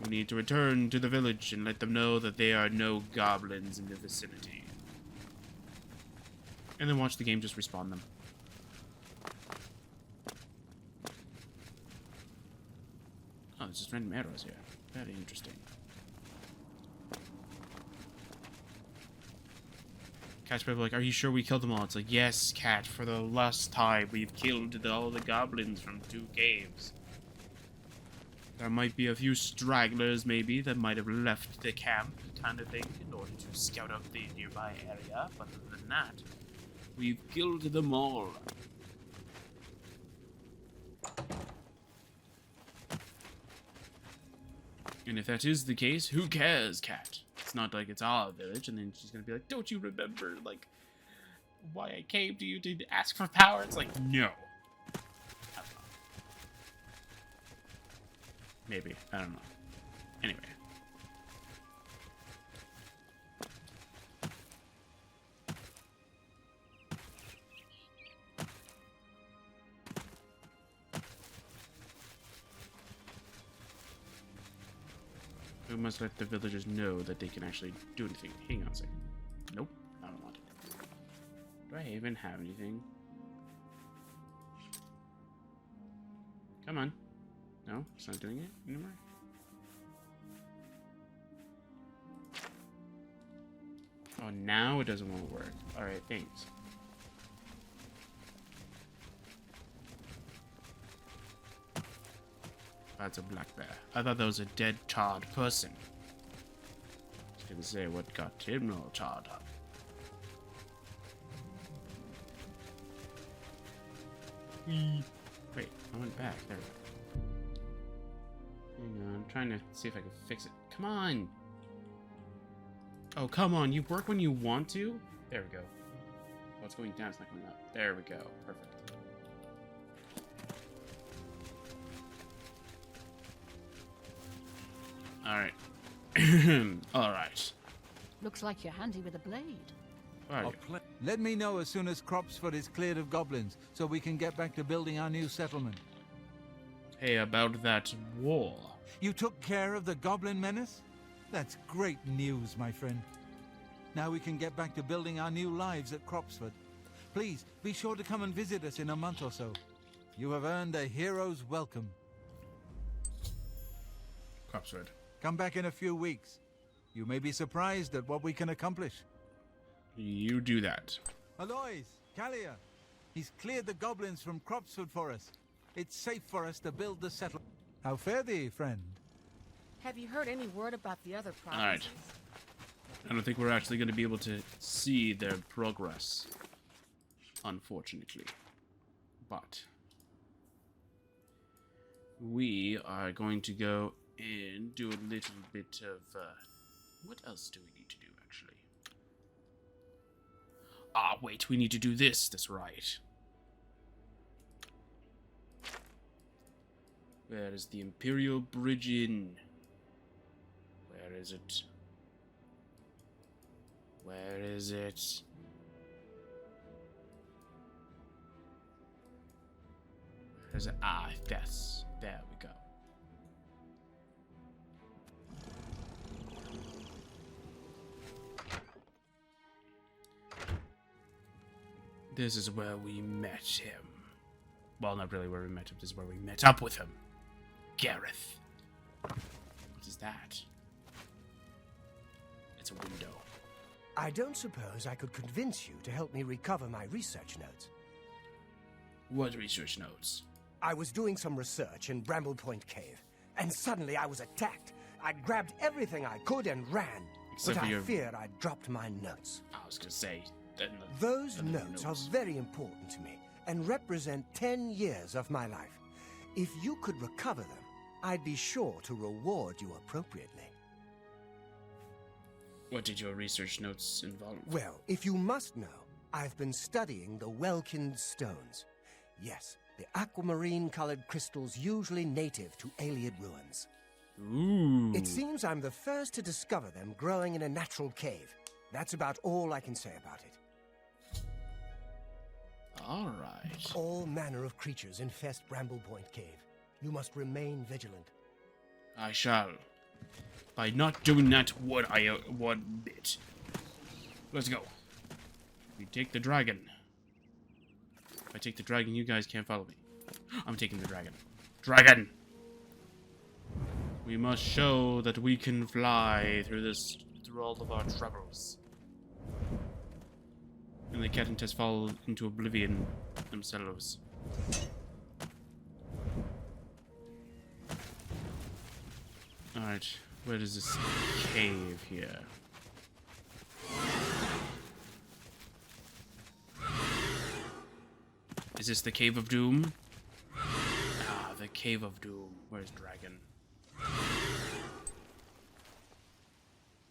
We need to return to the village and let them know that there are no goblins in the vicinity. And then watch the game just respawn them. Oh, there's just random arrows here. Very interesting. Cat's probably like, are you sure we killed them all? It's like, yes, Cat, for the last time we've killed all the goblins from 2 caves. There might be a few stragglers, maybe, that might have left the camp, kind of thing, in order to scout out the nearby area. But other than that, we've killed them all. And if that is the case, who cares, Cat? It's not like it's our village, and then she's gonna be like, don't you remember, like, why I came to you to ask for power? It's like, no. I don't know. Maybe. I don't know. Anyway. We must let the villagers know that they can actually do anything. Hang on a second. Nope, I don't want it. Do I even have anything? Come on. No, it's not doing it anymore. Oh, now it doesn't want to work. Alright, thanks. That's a black bear. I thought that was a dead, charred person. I was gonna say what got him all charred up. Wait, I went back. There we go. Hang on, I'm trying to see if I can fix it. Come on! Oh, come on, you work when you want to? There we go. Oh, it's going down, it's not going up. There we go. Perfect. Alright. Alright. Looks like you're handy with a blade. Let me know as soon as Cropsford is cleared of goblins, so we can get back to building our new settlement. Hey, about that war. You took care of the goblin menace? That's great news, my friend. Now we can get back to building our new lives at Cropsford. Please, be sure to come and visit us in a month or so. You have earned a hero's welcome. Cropsford. Come back in a few weeks. You may be surprised at what we can accomplish. You do that. Alois, Kalia, he's cleared the goblins from Cropsford for us. It's safe for us to build the settlement. How fare thee, friend? Have you heard any word about the other provinces? Alright. I don't think we're actually going to be able to see their progress. Unfortunately. But we are going to go and do a little bit of what else do we need to do actually? Ah, wait, we need to do this. That's right. Where is the Imperial Bridge Inn? Where is it? Where is it? Where is it? Ah, yes. There we go. This is where we met him. Well, not really where we met him. This is where we met up with him. Gareth. What is that? It's a window. I don't suppose I could convince you to help me recover my research notes. What research notes? I was doing some research in Bramble Point Cave, and suddenly I was attacked. I grabbed everything I could and ran, Except but for I your... feared I'd dropped my notes. I was gonna say... Those notes are very important to me and represent 10 years of my life. If you could recover them, I'd be sure to reward you appropriately. What did your research notes involve? Well, if you must know, I've been studying the Welkin stones. Yes, the aquamarine-colored crystals usually native to Ayleid ruins. Ooh. It seems I'm the first to discover them growing in a natural cave. That's about all I can say about it. All right. All manner of creatures infest Bramble Point Cave. You must remain vigilant. I shall. By not doing that one bit. Let's go. We take the dragon. If I take the dragon, you guys can't follow me. I'm taking the dragon. Dragon! We must show that we can fly through all of our troubles. And the cat and Tess fall into oblivion themselves. Alright, where is this cave here? Is this the Cave of Doom? Ah, the Cave of Doom. Where's Dragon?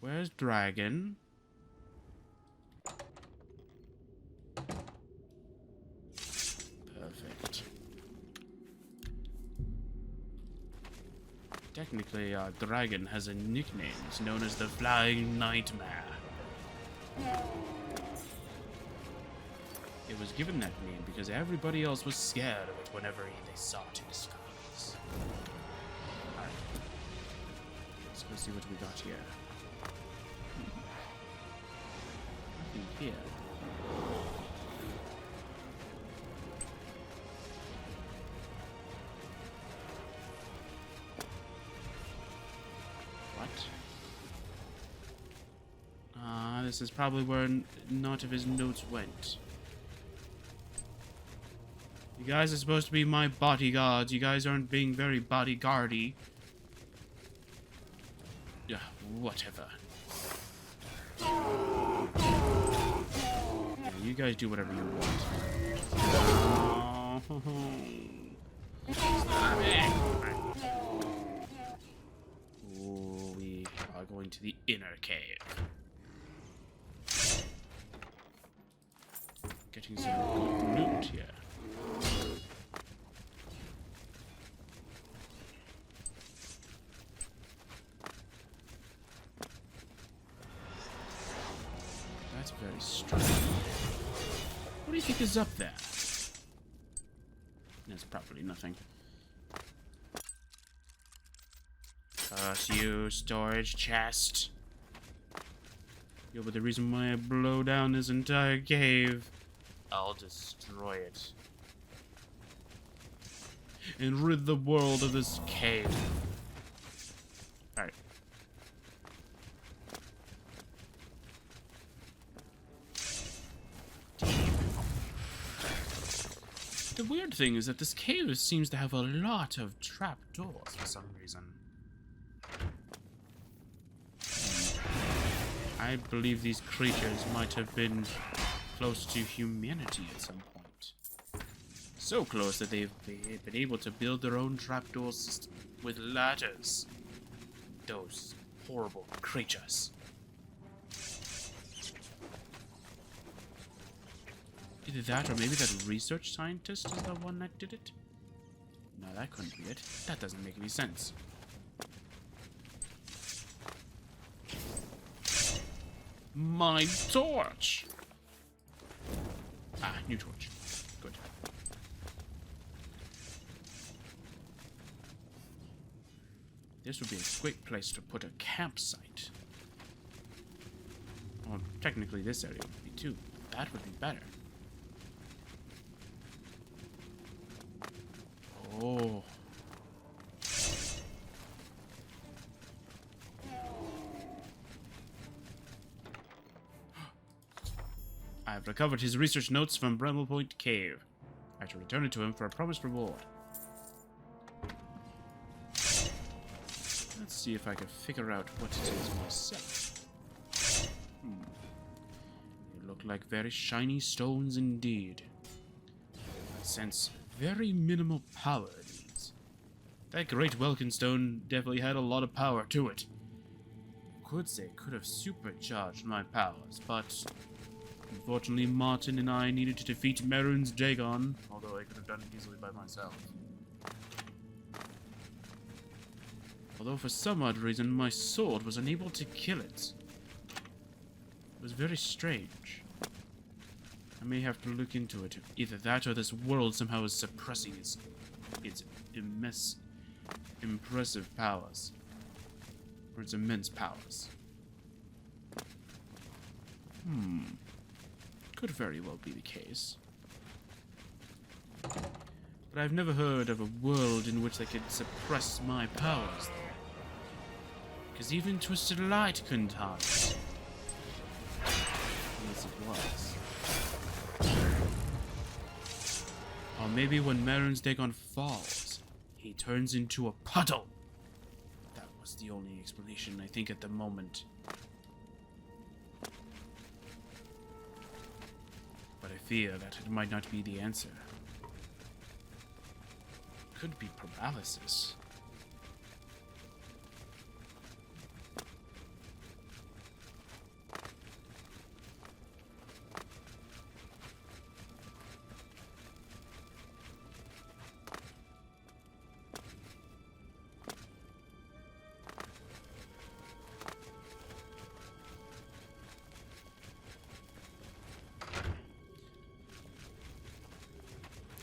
Where's Dragon? Perfect. Technically, our dragon has a nickname. It's known as the Flying Nightmare. It was given that name because everybody else was scared of it whenever they saw it in the skies. Alright. Let's go see what we got here. Nothing here. What? This is probably where none of his notes went. You guys are supposed to be my bodyguards. You guys aren't being very bodyguardy. Yeah, whatever. Yeah, you guys do whatever you want. Oh, we are going to the inner cave. Getting some good loot here. That's very strange. What do you think is up there? There's probably nothing. Curse you, storage chest. You'll be the reason why I blow down this entire cave. I'll destroy it. And rid the world of this cave. Alright. The weird thing is that this cave seems to have a lot of trapdoors for some reason. I believe these creatures might have been close to humanity at some point. So close that they've been able to build their own trapdoor system with ladders. Those horrible creatures. Either that or maybe that research scientist is the one that did it? No, that couldn't be it. That doesn't make any sense. My torch! Ah, new torch. Good. This would be a great place to put a campsite. Well, technically this area would be too. That would be better. Oh. I've recovered his research notes from Bramble Point Cave. I have to return it to him for a promised reward. Let's see if I can figure out what it is myself. They look like very shiny stones indeed. I sense very minimal power it needs. That great Welkin stone definitely had a lot of power to it. I could say it could have supercharged my powers, but unfortunately Martin and I needed to defeat Merun's Dagon, although I could have done it easily by myself. Although for some odd reason my sword was unable to kill it. It was very strange. I may have to look into it. Either that or this world somehow is suppressing its impressive powers. for its immense powers. Could very well be the case. But I've never heard of a world in which they could suppress my powers, though. Because even Twisted Light couldn't harm it. Unless it was. Or maybe when Marin's Dagon falls, he turns into a puddle. That was the only explanation I think at the moment. But I fear that it might not be the answer. Could be paralysis.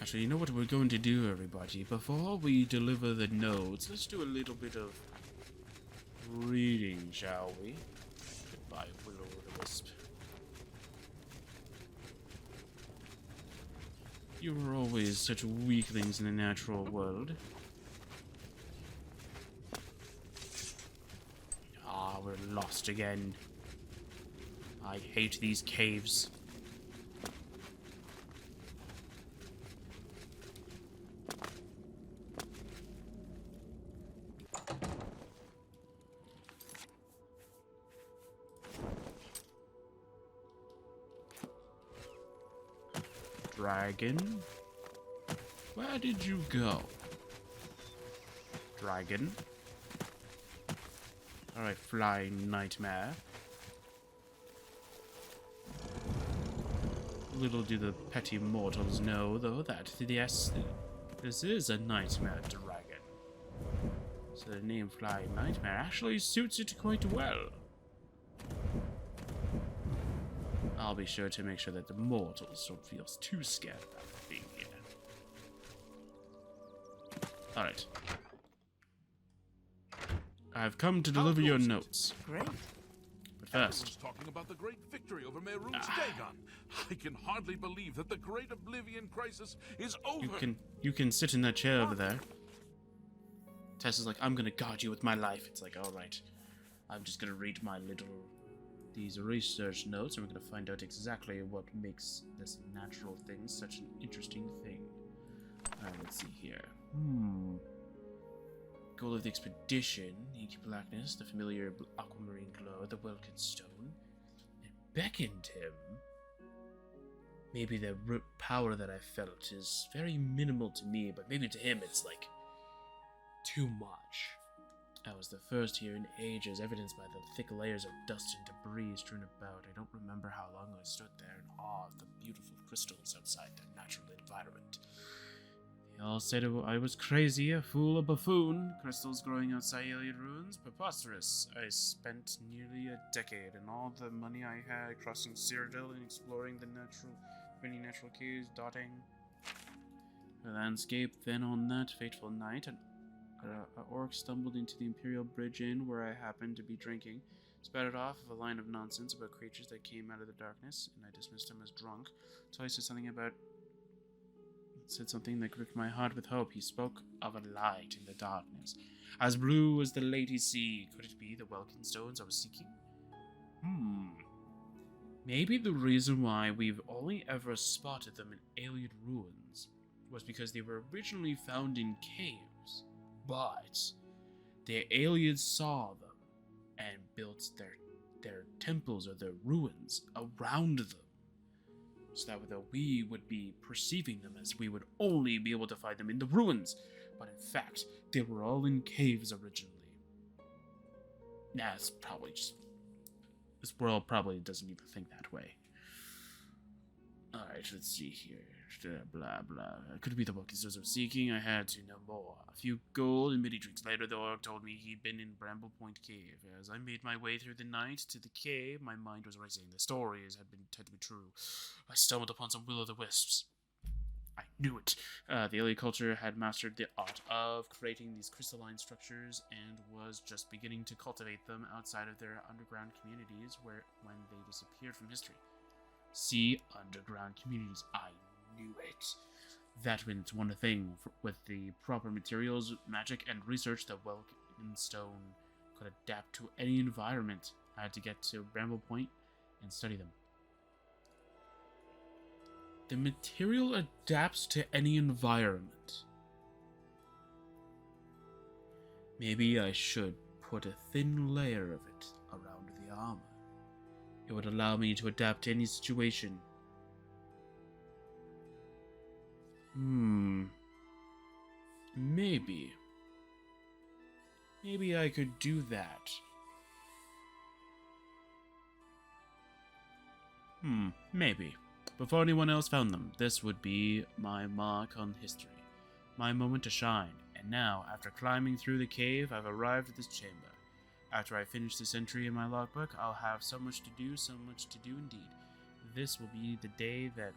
Actually, you know what we're going to do, everybody? Before we deliver the notes, let's do a little bit of reading, shall we? Goodbye, Will-o'-the-Wisp. You were always such weaklings in the natural world. Ah, we're lost again. I hate these caves. Dragon? Where did you go? Dragon? Alright, flying nightmare. Little do the petty mortals know, though, that yes, this is a nightmare dragon. So the name Flying Nightmare actually suits it quite well. I'll be sure to make sure that the mortals don't feel too scared about being here. Alright. I've come to deliver your notes. Great. But first... Everyone's talking about the great victory over Mehrunes Dagon. I can hardly believe that the great Oblivion crisis is over. You can sit in that chair over there. Tess is like, I'm gonna guard you with my life. It's like, alright. I'm just gonna read these research notes, and we're going to find out exactly what makes this natural thing such an interesting thing. Let's see here. Goal of the expedition: inky blackness, the familiar aquamarine glow, the Welkin stone. It beckoned him. Maybe the power that I felt is very minimal to me, but maybe to him it's like too much. I was the first here in ages, evidenced by the thick layers of dust and debris strewn about. I don't remember how long I stood there in awe of the beautiful crystals outside their natural environment. They all said I was crazy, a fool, a buffoon. Crystals growing outside Iliad ruins? Preposterous. I spent nearly a decade and all the money I had crossing Cyrodiil and exploring the many natural caves dotting the landscape. Then on that fateful night, an orc stumbled into the Imperial Bridge Inn where I happened to be drinking, spouted off of a line of nonsense about creatures that came out of the darkness, and I dismissed him as drunk. So I said something that gripped my heart with hope. He spoke of a light in the darkness, as blue as the Lady Sea. Could it be the Welkin stones I was seeking? Maybe the reason why we've only ever spotted them in Iliad ruins was because they were originally found in caves. But the aliens saw them and built their temples or their ruins around them, so that we would be perceiving them as we would only be able to find them in the ruins. But in fact, they were all in caves originally. Nah, it's probably just... this world probably doesn't even think that way. Alright, let's see here. Blah, blah. Could it be the Welkins I was seeking? I had to know more. A few gold and many drinks later, the orc told me he'd been in Bramble Point Cave. As I made my way through the night to the cave, my mind was racing. The stories had to be true. I stumbled upon some will-o'-the-wisps. I knew it. The alien culture had mastered the art of creating these crystalline structures and was just beginning to cultivate them outside of their underground communities when they disappeared from history. See, underground communities. I knew it. That means one thing. With the proper materials, magic, and research, the Stone could adapt to any environment. I had to get to Bramble Point and study them. The material adapts to any environment. Maybe I should put a thin layer of it around the armor. It would allow me to adapt to any situation. Maybe. Maybe I could do that. Maybe. Before anyone else found them, this would be my mark on history. My moment to shine. And now, after climbing through the cave, I've arrived at this chamber. After I finish this entry in my logbook, I'll have so much to do indeed. This will be the day that